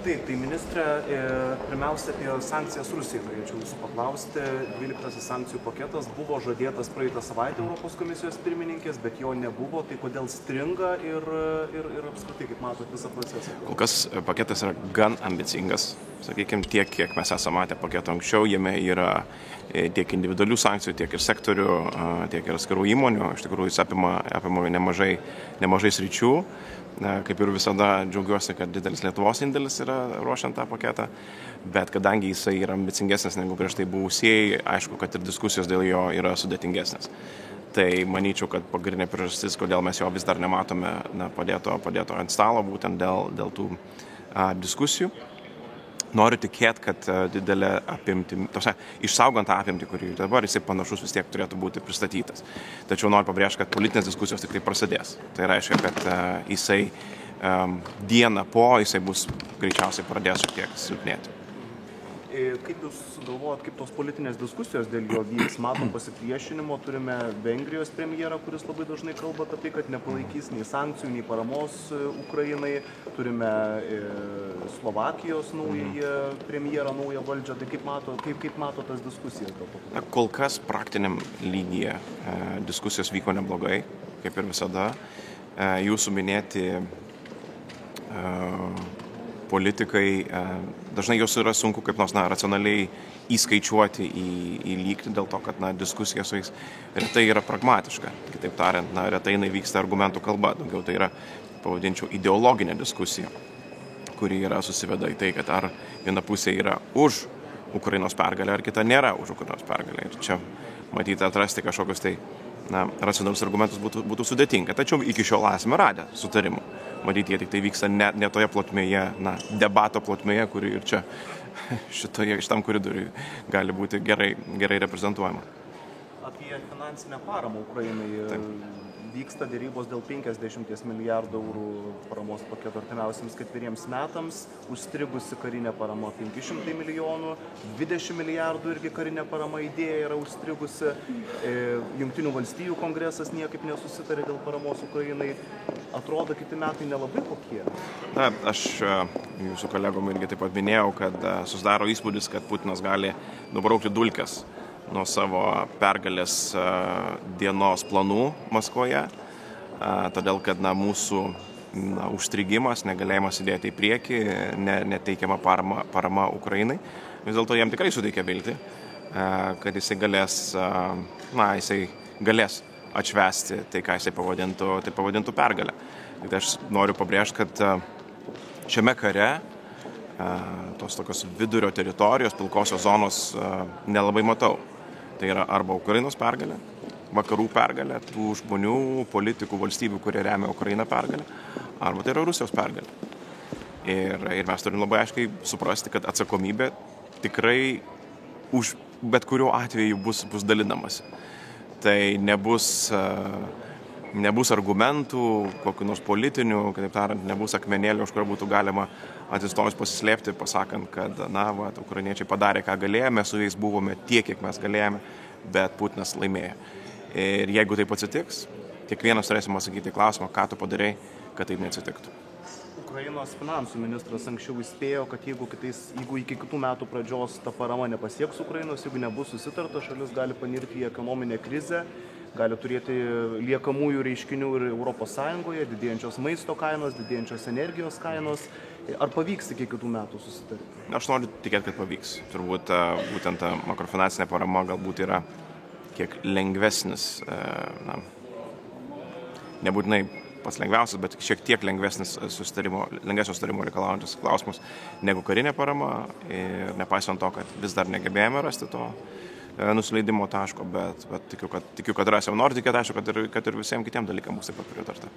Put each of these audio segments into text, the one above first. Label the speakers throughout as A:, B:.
A: Taip, tai ministrė, pirmiausia apie sankcijas Rusijai norėčiau jūsų paklausti. 12 sankcijų paketas buvo žadėtas praeitą savaitę Europos komisijos pirmininkės, bet jo nebuvo. Tai kodėl stringa ir apskritai, kaip matot, visą procesą?
B: Kol kas paketas yra gan ambicingas. Sakykime, tiek, kiek mes esame matę paketo anksčiau, jame yra tiek individualių sankcijų, tiek ir sektorių, tiek ir atskirų įmonių. Iš tikrųjų, jis apima nemažai sričių. Kaip ir visada džiaugiuosi, kad didelis Lietuvos indėlis yra ruošiant tą paketą, bet kadangi jisai yra ambicingesnis negu prieš tai buvusieji, aišku, kad ir diskusijos dėl jo yra sudėtingesnės. Tai manyčiau, kad pagrindinė priežastis, kodėl mes jo vis dar nematome padėto ant stalo, būtent dėl tų diskusijų. Noriu tikėti, kad didelė apimti, išsaugant tą apimtį, kurį dabar jisai panašus vis tiek turėtų būti pristatytas. Tačiau noriu pabrėžti, kad politinės diskusijos tik tai prasidės. Tai reiškia, kad jisai dieną po jisai bus greičiausiai pradės šiek tiek silpnėti.
A: Kaip jūs galvojat, kaip tos politinės diskusijos dėl jo vyks? Matom pasipriešinimo, turime Vengrijos premjerą, kuris labai dažnai kalba apie tai, kad nepalaikys nei sankcijų, nei paramos Ukrainai. Turime Slovakijos naują premjerą, naują valdžią. Tai kaip mato tas diskusijas?
B: Kol kas praktiniam lygyje diskusijos vyko neblogai, kaip ir visada. Jūsų minėti politikai, dažnai jos yra sunku kaip nors racionaliai įskaičiuoti į lygtį dėl to, kad diskusija su jais retai yra pragmatiška. Kitaip tariant, retai vyksta argumentų kalba, daugiau tai yra, pavadinčiau, ideologinė diskusija, kuri yra susiveda į tai, kad ar viena pusė yra už Ukrainos pergalę, ar kita nėra už Ukrainos pergalę. Ir čia matyti atrasti kažkokius tai racionalius argumentus būtų sudėtinga. Tačiau iki šiol esame radę sutarimų. Matyti, jie tik tai vyksta ne toje plotmėje, debato plotmėje, kuri ir čia šitam koridoriui gali būti gerai reprezentuojama.
A: Apie finansinę paramą Ukrainai. Vyksta dėrybos dėl 50 milijardų eurų paramos paketo artimiausiams 4 metams, užstrigusi karinė parama 500 milijonų, 20 milijardų irgi karinė parama idėja yra užstrigusi, Jungtinių valstijų kongresas niekaip nesusitarė dėl paramos Ukrainai. Atrodo, kiti metai nelabai kokie.
B: Aš jūsų kolegom irgi taip pat minėjau, kad susidaro įspūdis, kad Putinas gali nubraukti dulkes nuo savo pergalės dienos planų Maskvoje, todėl kad mūsų užstrigimas, negalėjimas įdėti į priekį, neteikiama parama Ukrainai, vis dėlto jam tikrai suteikia viltį, kad jisai galės atšvęsti tai, ką jisai pavadintų pergalę. Tai aš noriu pabrėžti, kad šiame kare tos tokios vidurio teritorijos, pilkosios zonos nelabai matau. Tai yra arba Ukrainos pergalė, vakarų pergalė, tų žmonių, politikų, valstybių, kurie remia Ukrainą pergalę, arba tai yra Rusijos pergalė. Ir mes turim labai aiškiai suprasti, kad atsakomybė tikrai už bet kuriuo atveju bus dalinamasi. Tai nebus argumentų, kokių nors politinių, kitaip tariant, nebus akmenėlių, už kurio būtų galima atsistojus pasislėpti, pasakant, kad ukrainiečiai padarė, ką galėjome, su jais buvome tiek, kiek mes galėjome, bet Putinas laimėjo. Ir jeigu taip atsitiks, kiekvienas turėsim atsakyti klausimą, ką tu padarei, kad taip neatsitiktų.
A: Ukrainos finansų ministras anksčiau įspėjo, kad jeigu iki kitų metų pradžios ta parama nepasieks Ukrainos, jeigu nebus susitarta, šalis gali panirti į ekonominę krizę, gali turėti liekamųjų reiškinių ir Europos Sąjungoje, didėjančios maisto kainos, didėjančios energijos kainos. Ar pavyks iki kitų metų susitarti?
B: Aš noriu tikėti, kad pavyks. Turbūt būtent ta makrofinansinė parama galbūt yra kiek lengvesnis, nebūtinai pats lengviausias, bet šiek tiek lengvesnio susitarimo reikalaujantis klausimus negu karinė parama. Ir nepaisant to, kad vis dar negebėjome rasti to nusileidimo taško, bet tikiu, kad rasim. Noriu tikėti, aišku, kad ir visiems kitiems dalykams bus taip pat pritarta.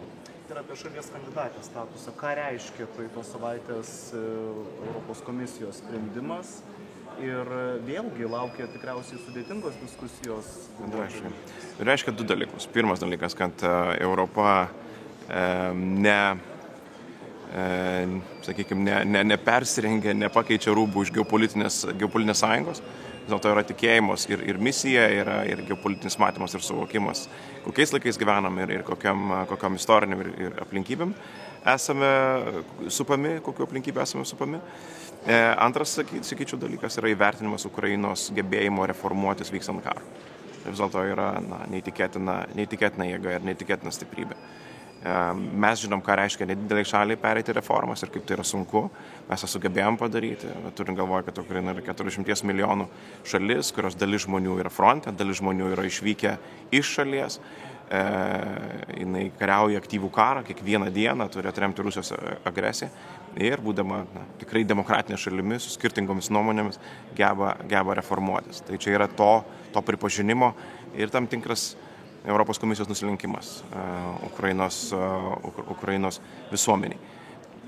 A: Ir apie šalies kandidatės statusą. Ką reiškia praeitos savaitės Europos komisijos sprendimas? Ir vėlgi laukia tikriausiai sudėtingos diskusijos.
B: Reiškia du dalykus. Pirmas dalykas, kad Europa nepersirengia, nepakeičia rūbų iš geopolitinės sąjungos. Dėl to yra tikėjimas ir misija, ir geopolitinis matymas ir suvokimas, kokiais laikais gyvenam ir kokiam istoriniam ir aplinkybėm. esame supami, kokiu aplinkybė esame supami. Antras, sakyčiau, dalykas yra įvertinimas Ukrainos gebėjimo reformuotis vykstant karą. Tai vis dėlto yra neįtikėtina jėga ir neįtikėtina stiprybė. Mes žinom, ką reiškia nedideliai šaliai pereiti reformas ir kaip tai yra sunku. Mes tą sugebėjom padaryti. Turim galvoje, kad Ukraina yra 400 milijonų šalis, kurios dalis žmonių yra fronte, dalis žmonių yra išvykę iš šalies. Jinai kariauja aktyvų karą, kiekvieną dieną turi atremti Rusijos agresiją ir būdama tikrai demokratinė šalimi su skirtingomis nuomonėmis geba reformuotis. Tai čia yra to pripažinimo ir tam tikras Europos komisijos nusilenkimas Ukrainos visuomeniai.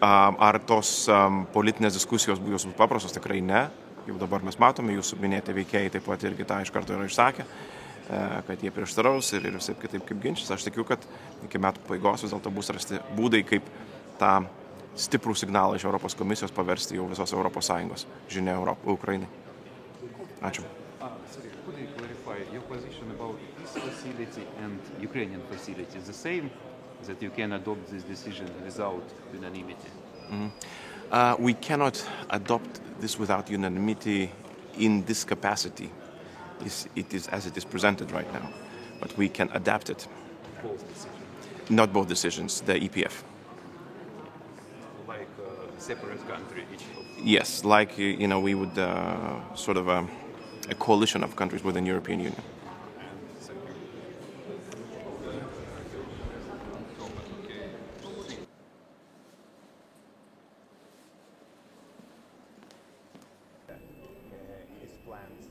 B: Ar tos politinės diskusijos bus paprastos? Tikrai ne. Jau dabar mes matome, jūsų minėti veikėjai taip pat irgi tą iš karto yra išsakę, kad jie prieštaraus ir visaip kitaip kaip ginčys. Aš tikiu, kad iki metų pabaigos vis dėlto bus rasti būdai, kaip tą stiprų signalą iš Europos komisijos paversti jau visos Europos Sąjungos žinia Ukrainai. Ačiū.
C: Could you clarify your position about this facility and Ukrainian facility? Is the same, that you can adopt this decision without unanimity?
B: We cannot adopt this without unanimity in this capacity. It is as it is presented right now, but we can adapt it.
C: Both decisions.
B: Not both decisions, the EPF.
C: Like a separate country each of
B: Yes, like, we would sort of a coalition of countries within the European Union.
D: His plans